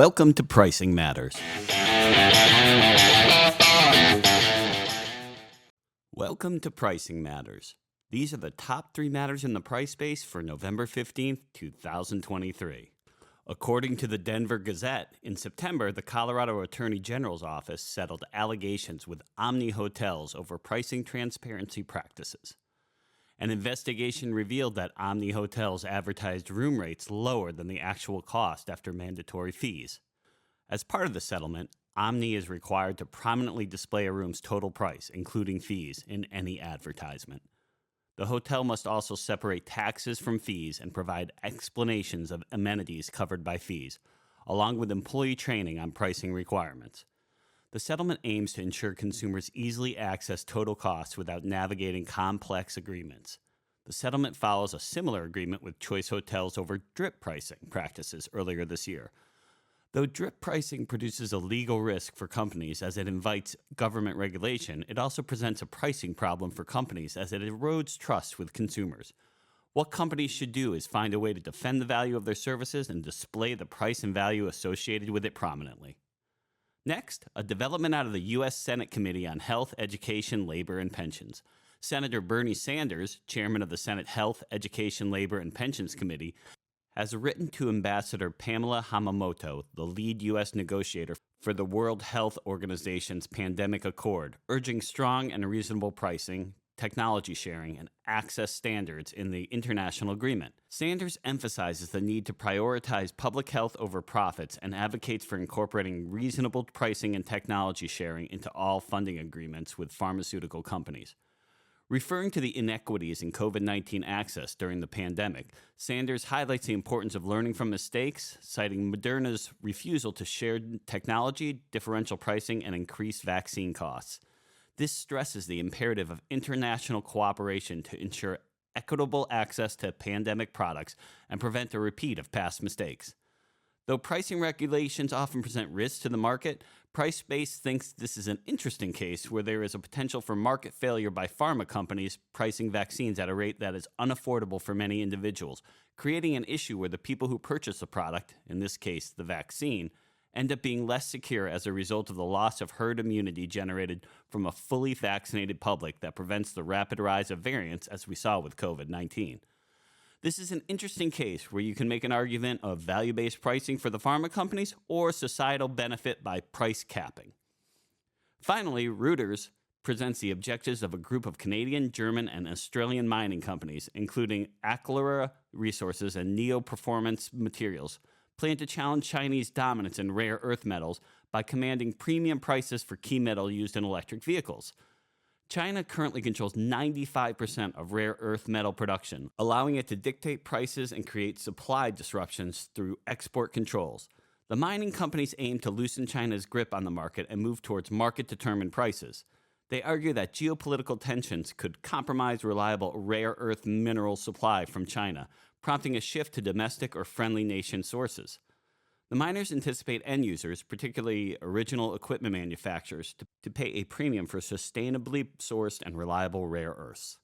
Welcome to Pricing Matters. Welcome to Pricing Matters. These are the top 3 matters in the price space for November 15th, 2023. According to the Denver Gazette, in September, the Colorado Attorney General's office settled allegations with Omni Hotels over pricing transparency practices. An investigation revealed that Omni Hotels advertised room rates lower than the actual cost after mandatory fees. As part of the settlement, Omni is required to prominently display a room's total price, including fees, in any advertisement. The hotel must also separate taxes from fees and provide explanations of amenities covered by fees, along with employee training on pricing requirements. The settlement aims to ensure consumers easily access total costs without navigating complex agreements. The settlement follows a similar agreement with Choice Hotels over drip pricing practices earlier this year. Though drip pricing produces a legal risk for companies as it invites government regulation, it also presents a pricing problem for companies as it erodes trust with consumers. What companies should do is find a way to defend the value of their services and display the price and value associated with it prominently. Next, a development out of the U.S. Senate Committee on Health, Education, Labor, and Pensions. Senator Bernie Sanders, chairman of the Senate Health, Education, Labor, and Pensions Committee, has written to Ambassador Pamela Hamamoto, the lead U.S. negotiator for the World Health Organization's Pandemic Accord, urging strong and reasonable pricing, technology sharing, and access standards in the international agreement. Sanders emphasizes the need to prioritize public health over profits and advocates for incorporating reasonable pricing and technology sharing into all funding agreements with pharmaceutical companies. Referring to the inequities in COVID-19 access during the pandemic, Sanders highlights the importance of learning from mistakes, citing Moderna's refusal to share technology, differential pricing, and increased vaccine costs. This stresses the imperative of international cooperation to ensure equitable access to pandemic products and prevent a repeat of past mistakes. Though pricing regulations often present risks to the market, PriceBase thinks this is an interesting case where there is a potential for market failure by pharma companies pricing vaccines at a rate that is unaffordable for many individuals, creating an issue where the people who purchase the product, in this case the vaccine, end up being less secure as a result of the loss of herd immunity generated from a fully vaccinated public that prevents the rapid rise of variants as we saw with COVID-19. This is an interesting case where you can make an argument of value-based pricing for the pharma companies or societal benefit by price capping. Finally, Reuters presents the objectives of a group of Canadian, German, and Australian mining companies, including Aclara Resources and Neo Performance Materials, plan to challenge Chinese dominance in rare earth metals by commanding premium prices for key metal used in electric vehicles. China currently controls 95% of rare earth metal production, allowing it to dictate prices and create supply disruptions through export controls. The mining companies aim to loosen China's grip on the market and move towards market-determined prices. They argue that geopolitical tensions could compromise reliable rare earth mineral supply from China, prompting a shift to domestic or friendly nation sources. The miners anticipate end users, particularly original equipment manufacturers, to pay a premium for sustainably sourced and reliable rare earths.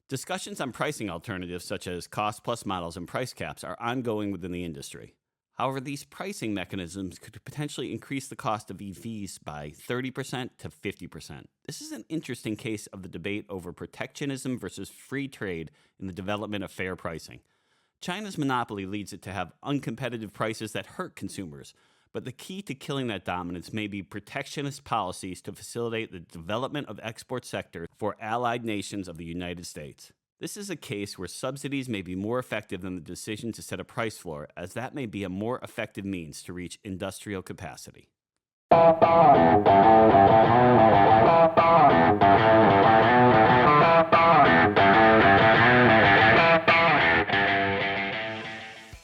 Discussions on pricing alternatives such as cost-plus models and price caps are ongoing within the industry. However, these pricing mechanisms could potentially increase the cost of EVs by 30% to 50%. This is an interesting case of the debate over protectionism versus free trade in the development of fair pricing. China's monopoly leads it to have uncompetitive prices that hurt consumers, but the key to killing that dominance may be protectionist policies to facilitate the development of export sector for allied nations of the United States. This is a case where subsidies may be more effective than the decision to set a price floor, as that may be a more effective means to reach industrial capacity.